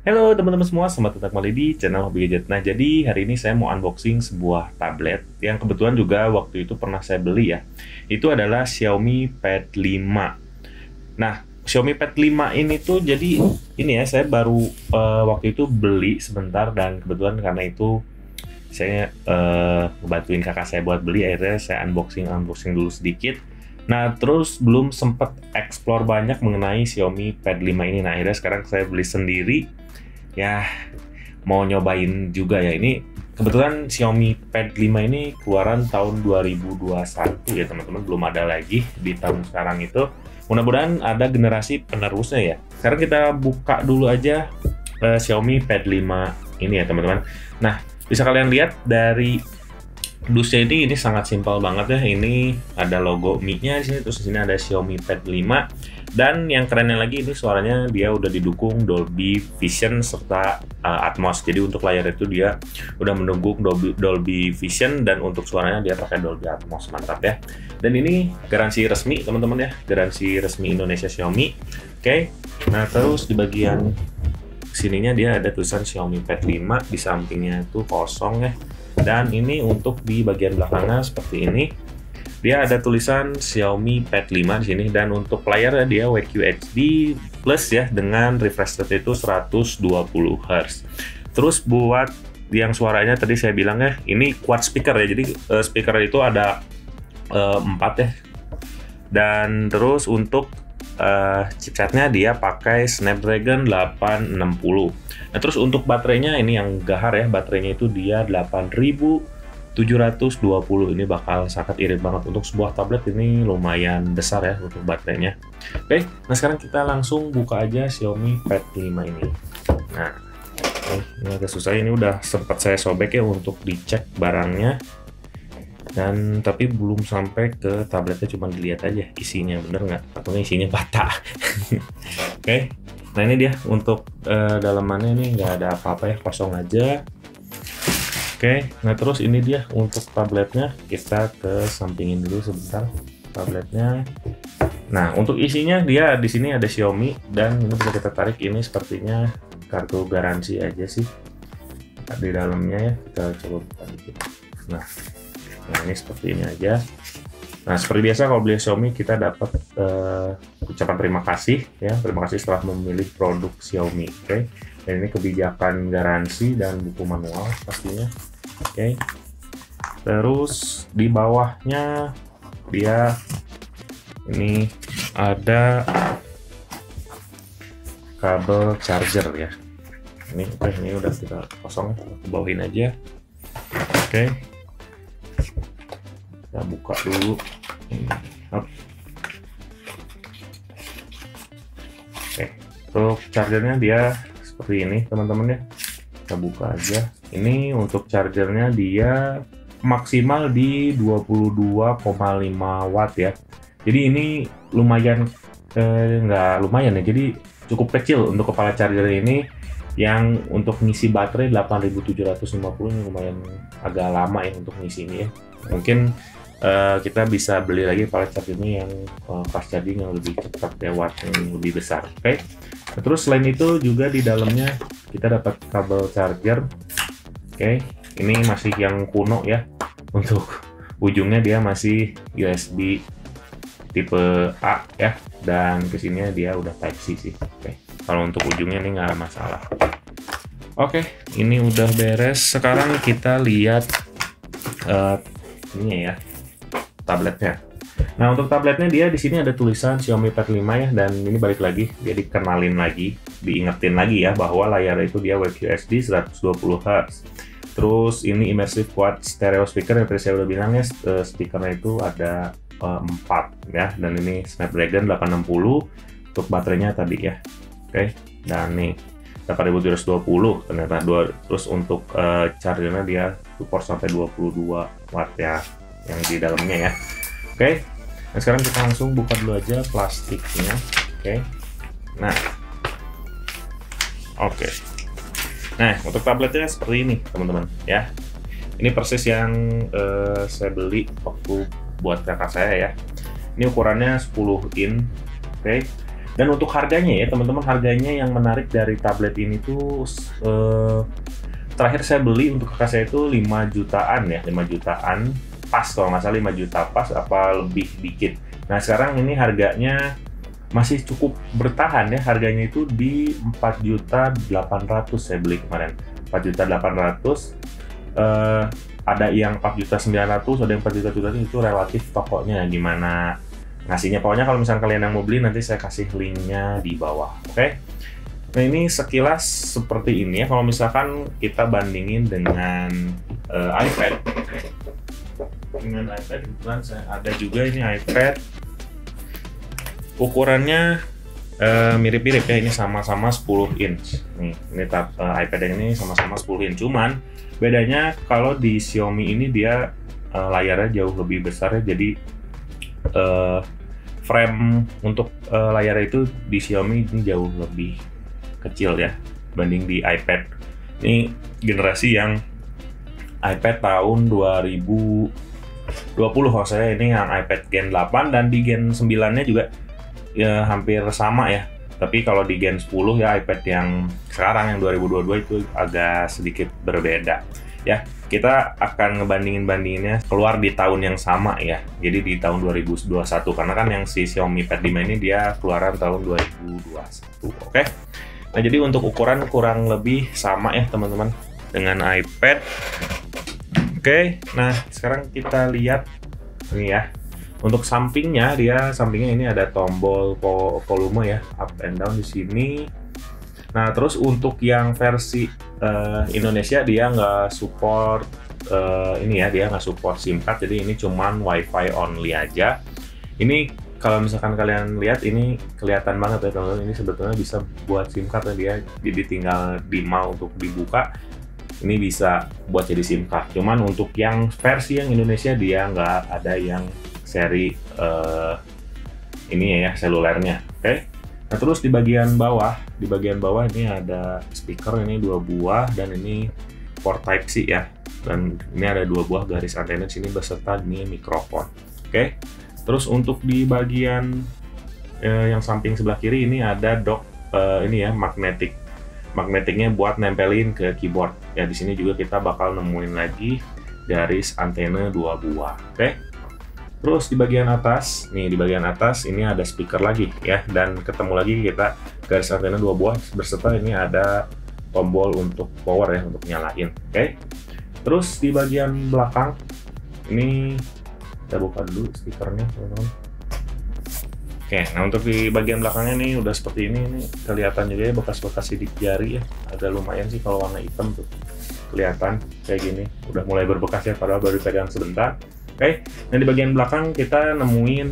Halo teman-teman semua, selamat datang kembali di channel Hobi Gadget. Nah, jadi hari ini saya mau unboxing sebuah tablet yang kebetulan juga waktu itu pernah saya beli ya. Itu adalah Xiaomi Pad 5. Nah, Xiaomi Pad 5 ini tuh jadi ini ya, saya baru waktu itu beli sebentar dan kebetulan karena itu saya ngebantuin kakak saya buat beli, akhirnya saya unboxing dulu sedikit. Nah, terus belum sempat explore banyak mengenai Xiaomi Pad 5 ini. Nah, akhirnya sekarang saya beli sendiri. Ya, mau nyobain juga ya. Ini kebetulan Xiaomi Pad 5 ini keluaran tahun 2021 ya teman-teman. Belum ada lagi di tahun sekarang itu. Mudah-mudahan ada generasi penerusnya ya. Sekarang kita buka dulu aja Xiaomi Pad 5 ini ya teman-teman. Nah, bisa kalian lihat dari dusnya ini sangat simpel banget ya. Ini ada logo Mi-nya di sini, terus di sini ada Xiaomi Pad 5. Dan yang kerennya lagi ini suaranya dia udah didukung Dolby Vision serta Atmos. Jadi untuk layar itu dia udah mendukung Dolby Vision dan untuk suaranya dia pakai Dolby Atmos, mantap ya. Dan ini garansi resmi teman-teman ya, garansi resmi Indonesia Xiaomi. Oke. Nah, terus di bagian sininya dia ada tulisan Xiaomi Pad 5, di sampingnya itu kosong ya. Dan ini untuk di bagian belakangnya seperti ini. Dia ada tulisan Xiaomi Pad 5 di sini, dan untuk layarnya dia WQHD Plus ya dengan refresh rate itu 120 Hz. Terus buat yang suaranya tadi saya bilang ya, ini quad speaker ya. Jadi speaker itu ada 4 ya. Dan terus untuk chipsetnya dia pakai Snapdragon 860. Nah, terus untuk baterainya ini yang gahar ya, baterainya itu dia 8720. Ini bakal sangat irit banget untuk sebuah tablet, ini lumayan besar ya untuk baterainya. Oke, nah sekarang kita langsung buka aja Xiaomi Pad 5 ini. Nah, ini agak susah, ini udah sempat saya sobek ya untuk dicek barangnya. Dan tapi belum sampai ke tabletnya, cuma dilihat aja isinya bener nggak, atau isinya patah. Oke, nah ini dia untuk dalamannya, ini nggak ada apa-apa ya, kosong aja. Oke, nah terus ini dia untuk tabletnya, kita ke sampingin dulu sebentar tabletnya. Nah, untuk isinya dia di sini ada Xiaomi, dan ini bisa kita tarik, ini sepertinya kartu garansi aja sih di dalamnya ya. Kita coba buka dikit. Nah, ini seperti ini aja. Nah, seperti biasa kalau beli Xiaomi kita dapat ucapan terima kasih ya, terima kasih setelah memilih produk Xiaomi. Oke, dan ini kebijakan garansi dan buku manual pastinya. Oke, terus di bawahnya dia ini ada kabel charger ya. Ini udah kita kosong, bawain aja. Oke, kita buka dulu. Oke, untuk chargernya dia seperti ini teman-teman ya. Kita buka aja. Ini untuk chargernya dia maksimal di 22,5 watt ya. Jadi ini lumayan nggak lumayan ya. Jadi cukup kecil untuk kepala charger ini. Yang untuk ngisi baterai 8750 ini lumayan agak lama ya untuk ngisi ini ya. Mungkin kita bisa beli lagi kepala charger ini yang fast charging yang lebih cepat ya, watt yang lebih besar. Oke. Nah, terus selain itu juga di dalamnya kita dapat kabel charger. Oke, ini masih yang kuno ya. Untuk ujungnya dia masih USB tipe A ya, dan kesininya dia udah Type C sih. Oke, kalau untuk ujungnya ini nggak masalah. Oke, ini udah beres. Sekarang kita lihat ini ya, tabletnya. Nah, untuk tabletnya dia di sini ada tulisan Xiaomi Pad 5 ya, dan ini balik lagi dia dikenalin lagi, diingetin lagi ya bahwa layar itu dia WQHD 120 Hz. Terus ini immersive quad stereo speaker yang tadi saya udah bilang ya, speakernya itu ada 4 ya, dan ini Snapdragon 860 untuk baterainya tadi ya. Oke, dan nih 8720 ternyata. Terus untuk chargernya dia support sampai 22 watt ya yang di dalamnya ya. Oke, nah sekarang kita langsung buka dulu aja plastiknya. Oke, nah oke. Nah, untuk tabletnya seperti ini teman-teman ya. Ini persis yang saya beli waktu buat kakak saya ya. Ini ukurannya 10 in. Oke. Dan untuk harganya ya teman-teman, harganya yang menarik dari tablet ini tuh terakhir saya beli untuk kakak saya itu 5 jutaan ya, 5 jutaan pas kalau nggak salah, 5 juta pas apa lebih dikit. Nah sekarang ini harganya masih cukup bertahan ya, harganya itu di 4.800.000 saya beli kemarin, 4.800.000. Ada yang 4.900.000, ada yang 4.700.000, itu relatif tokonya gimana ngasihnya. Pokoknya kalau misalnya kalian yang mau beli, nanti saya kasih linknya di bawah, oke? Nah ini sekilas seperti ini ya, kalau misalkan kita bandingin dengan iPad. Dengan iPad, kebetulan saya ada juga ini iPad. Ukurannya mirip-mirip ya, ini sama-sama 10 inch. Nih, ini iPad yang ini sama-sama 10 inch. Cuman bedanya kalau di Xiaomi ini dia layarnya jauh lebih besar ya. Jadi frame untuk layarnya itu di Xiaomi ini jauh lebih kecil ya banding di iPad. Ini generasi yang iPad tahun 2020 kalau saya, ini yang iPad Gen 8, dan di Gen 9-nya juga ya hampir sama ya. Tapi kalau di Gen 10 ya, iPad yang sekarang yang 2022 itu agak sedikit berbeda ya. Kita akan ngebandinginnya keluar di tahun yang sama ya. Jadi di tahun 2021, karena kan yang si Xiaomi Pad 5 ini dia keluaran tahun 2021. Oke. Nah, jadi untuk ukuran kurang lebih sama ya teman-teman dengan iPad. Oke, nah sekarang kita lihat ini ya. Untuk sampingnya ini ada tombol volume ya, up and down di sini. Nah, terus untuk yang versi Indonesia dia nggak support ini ya, dia nggak support SIM card, jadi ini cuman WiFi only aja. Ini kalau misalkan kalian lihat, ini kelihatan banget ya teman-teman, ini sebetulnya bisa buat SIM card ya dia, jadi tinggal di mau untuk dibuka. Ini bisa buat jadi SIM card. Cuman untuk yang versi yang Indonesia dia nggak ada yang seri ini ya selulernya. Oke. Nah terus di bagian bawah ini ada speaker, ini 2 buah, dan ini port Type C ya. Dan ini ada 2 buah garis antena di sini beserta ini mikrofon. Oke. Terus untuk di bagian yang samping sebelah kiri ini ada dock ini ya, magnetiknya buat nempelin ke keyboard. Ya di sini juga kita bakal nemuin lagi garis antena 2 buah. Oke. Terus di bagian atas ini ada speaker lagi ya, dan ketemu lagi kita garis antena 2 buah berserta ini ada tombol untuk power ya, untuk nyalain. Oke. Terus di bagian belakang ini kita buka dulu speakernya teman-teman. Oke, nah untuk di bagian belakangnya nih udah seperti ini kelihatan juga ya bekas-bekas sidik jari ya, ada lumayan sih kalau warna hitam tuh kelihatan kayak gini, udah mulai berbekas ya padahal baru pegang sebentar. Oke, nah di bagian belakang kita nemuin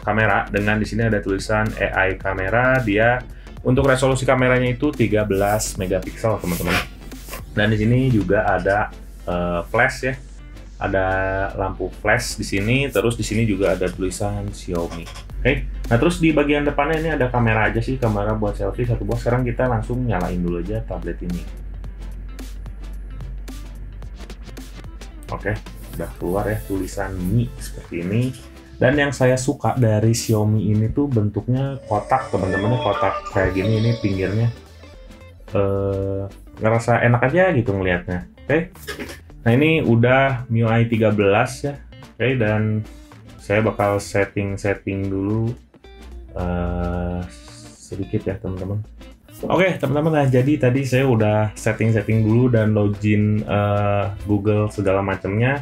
kamera dengan di sini ada tulisan AI kamera. Dia untuk resolusi kameranya itu 13 megapiksel teman-teman. Dan di sini juga ada flash ya, ada lampu flash di sini. Terus di sini juga ada tulisan Xiaomi. Oke, nah terus di bagian depannya ini ada kamera aja sih, kamera buat selfie 1 buah. Sekarang kita langsung nyalain dulu aja tablet ini. Oke, udah keluar ya tulisan Mi seperti ini. Dan yang saya suka dari Xiaomi ini tuh bentuknya kotak teman-teman, kotak kayak gini, ini pinggirnya ngerasa enak aja gitu ngelihatnya. Oke, nah ini udah MIUI 13 ya. Oke, dan saya bakal setting dulu sedikit ya teman-teman. Oke teman-teman, nah jadi tadi saya udah setting dulu dan login Google segala macamnya.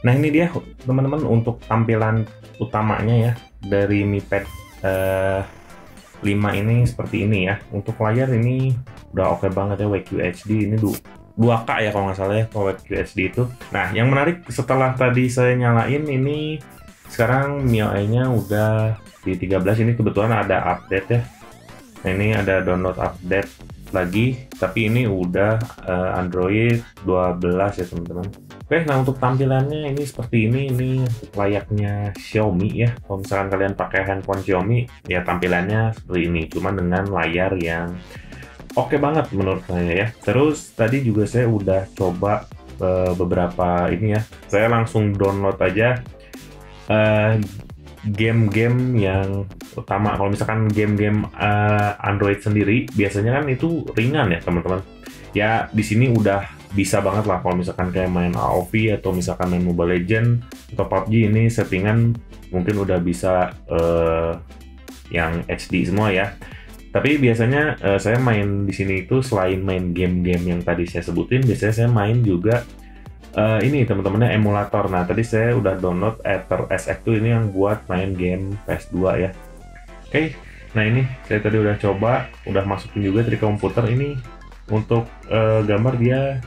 Nah ini dia teman-teman untuk tampilan utamanya ya dari Mi Pad 5 ini seperti ini ya. Untuk layar ini udah oke banget ya, WQHD ini 2K ya kalau nggak salah ya kalau WQHD itu. Nah yang menarik setelah tadi saya nyalain ini, sekarang MIUI-nya udah di 13, ini kebetulan ada update ya. Nah ini ada download update lagi, tapi ini udah Android 12 ya teman-teman. Oke, nah untuk tampilannya ini seperti ini layaknya Xiaomi ya. Kalau misalkan kalian pakai handphone Xiaomi, ya tampilannya seperti ini, cuman dengan layar yang oke banget menurut saya ya. Terus tadi juga saya udah coba beberapa ini ya, saya langsung download aja game-game yang utama. Kalau misalkan game-game Android sendiri biasanya kan itu ringan ya teman-teman. Ya di sini udah bisa banget lah kalau misalkan kayak main AoV atau misalkan main Mobile Legend atau PUBG, ini settingan mungkin udah bisa yang HD semua ya. Tapi biasanya saya main di sini itu selain main game-game yang tadi saya sebutin, biasanya saya main juga ini teman-temannya emulator. Nah tadi saya udah download Aether SX2 ini yang buat main game PS2 ya. Oke, nah ini saya tadi udah coba, udah masukin juga dari komputer ini untuk gambar dia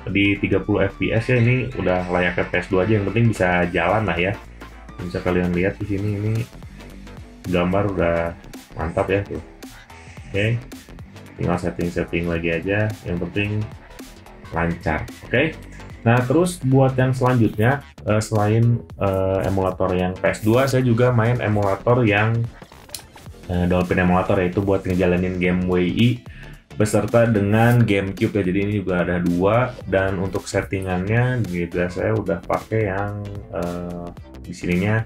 di 30 fps ya. Ini udah layaknya PS2 aja, yang penting bisa jalan lah ya. Bisa kalian lihat di sini, ini gambar udah mantap ya tuh. Oke, tinggal setting-setting lagi aja, yang penting lancar. Oke. Nah, terus buat yang selanjutnya, selain emulator yang PS2, saya juga main emulator yang Dolphin Emulator, yaitu buat ngejalanin game WI beserta dengan GameCube ya. Jadi ini juga ada dua, dan untuk settingannya juga saya udah pakai yang di sininya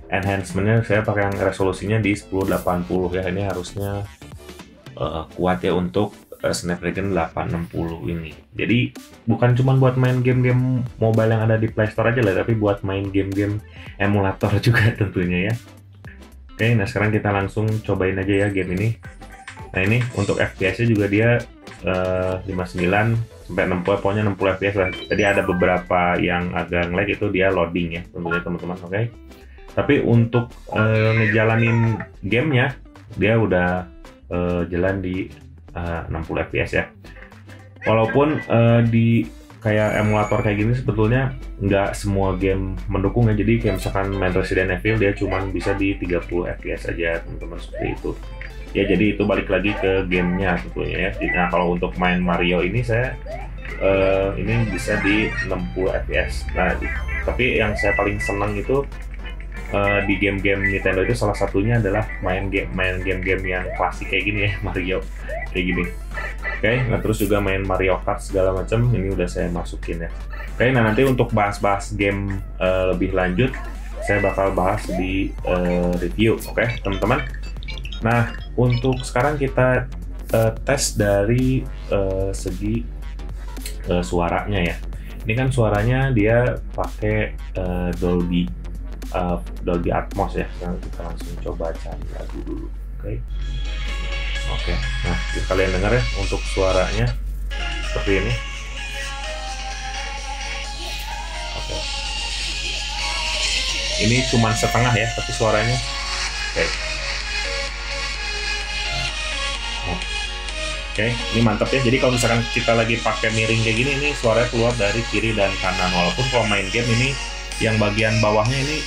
enhancementnya saya pakai yang resolusinya di 1080 ya. Ini harusnya kuat ya untuk Snapdragon 860 ini. Jadi bukan cuma buat main game-game mobile yang ada di Play Store aja lah, tapi buat main game-game emulator juga tentunya ya. Oke, nah sekarang kita langsung cobain aja ya game ini. Nah ini untuk FPS-nya juga dia 59 sampai 60, pokoknya 60 FPS lah. Tadi ada beberapa yang agak nge-lag, itu dia loading ya tentunya teman-teman. Oke. Tapi untuk ngejalanin gamenya dia udah jalan di 60 fps ya. Walaupun di kayak emulator kayak gini sebetulnya nggak semua game mendukung ya. Jadi kayak misalkan main Resident Evil dia cuman bisa di 30 fps aja teman-teman, seperti itu. Ya jadi itu balik lagi ke gamenya tentunya ya. Nah kalau untuk main Mario ini saya ini bisa di 60 fps. Nah tapi yang saya paling senang itu di game-game Nintendo itu salah satunya adalah main game-game yang klasik kayak gini ya, Mario kayak gini. Oke, nah terus juga main Mario Kart segala macam ini udah saya masukin ya. Oke, nah nanti untuk bahas-bahas game lebih lanjut saya bakal bahas di review. Oke, teman-teman. Nah untuk sekarang kita tes dari segi suaranya ya. Ini kan suaranya dia pakai Dolby Atmos ya. Sekarang kita langsung coba cari lagu dulu. Oke. Nah kalian dengar ya untuk suaranya seperti ini. Oke. Ini cuma setengah ya, tapi suaranya Oke, ini mantap ya. Jadi kalau misalkan kita lagi pakai miring kayak gini, ini suaranya keluar dari kiri dan kanan. Walaupun kalau main game ini yang bagian bawahnya ini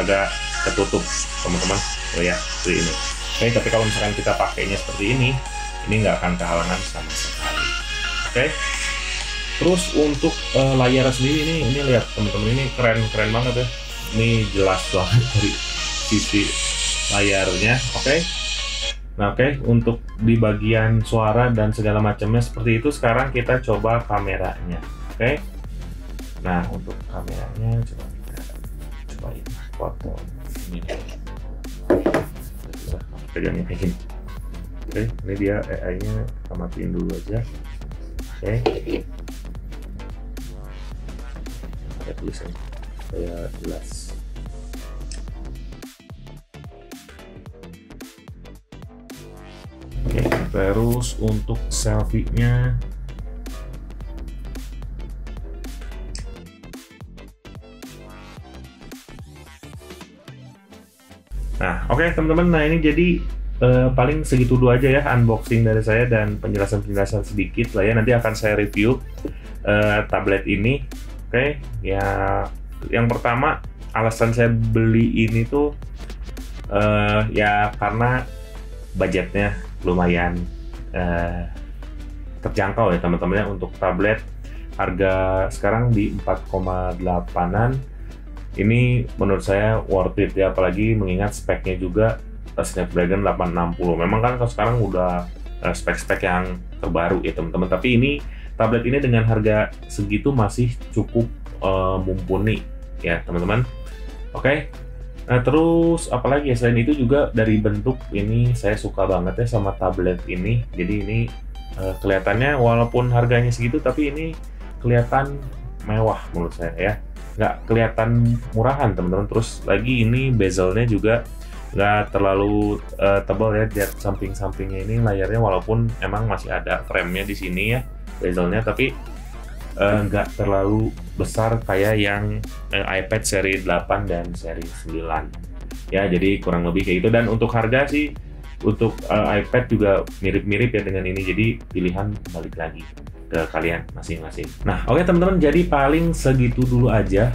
agak ketutup teman-teman. Oh ya, seperti ini. Oke, tapi kalau misalkan kita pakainya seperti ini nggak akan kehalangan sama sekali. Oke. Terus untuk layar sendiri ini lihat teman-teman, ini keren banget ya. Ini jelas banget dari sisi layarnya. Oke. Nah, oke, untuk di bagian suara dan segala macamnya seperti itu. Sekarang kita coba kameranya. Oke. Nah, untuk kameranya coba kita cobain foto ini. Pegangnya kayak gini. Oke, ini dia AI-nya, kita matiin dulu aja. Oke. Ada tulisan supaya jelas. Oke, terus untuk selfie-nya nah, oke teman-teman, nah ini jadi paling segitu dulu aja ya unboxing dari saya dan penjelasan-penjelasan sedikit lah ya. Nanti akan saya review tablet ini. Oke, ya yang pertama alasan saya beli ini tuh ya karena budgetnya lumayan terjangkau ya teman-teman ya. Untuk tablet harga sekarang di 4,8an ini menurut saya worth it ya, apalagi mengingat speknya juga Snapdragon 860. Memang kan kalau sekarang udah spek-spek yang terbaru ya teman-teman, tapi ini tablet ini dengan harga segitu masih cukup mumpuni ya teman-teman. Oke. Nah, terus apalagi ya, selain itu juga dari bentuk ini saya suka banget ya sama tablet ini. Jadi ini kelihatannya walaupun harganya segitu, tapi ini kelihatan mewah menurut saya ya. Nggak kelihatan murahan teman-teman. Terus lagi ini bezelnya juga nggak terlalu tebal ya. Lihat samping-sampingnya ini layarnya, walaupun emang masih ada frame-nya di sini ya, bezelnya, tapi nggak terlalu besar kayak yang iPad seri 8 dan seri 9 ya, jadi kurang lebih kayak gitu. Dan untuk harga sih untuk iPad juga mirip-mirip ya dengan ini, jadi pilihan balik lagi ke kalian masing-masing. Nah, oke teman-teman, jadi paling segitu dulu aja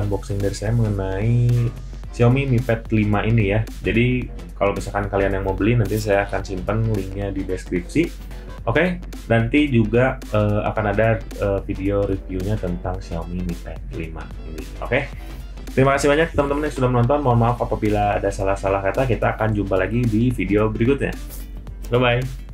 unboxing dari saya mengenai Xiaomi Mi Pad 5 ini ya. Jadi kalau misalkan kalian yang mau beli, nanti saya akan simpan linknya di deskripsi. Oke, nanti juga akan ada video reviewnya tentang Xiaomi Mi Pad 5 ini. Oke, terima kasih banyak teman-teman yang sudah menonton. Mohon maaf apabila ada salah-salah kata. Kita akan jumpa lagi di video berikutnya. Bye-bye.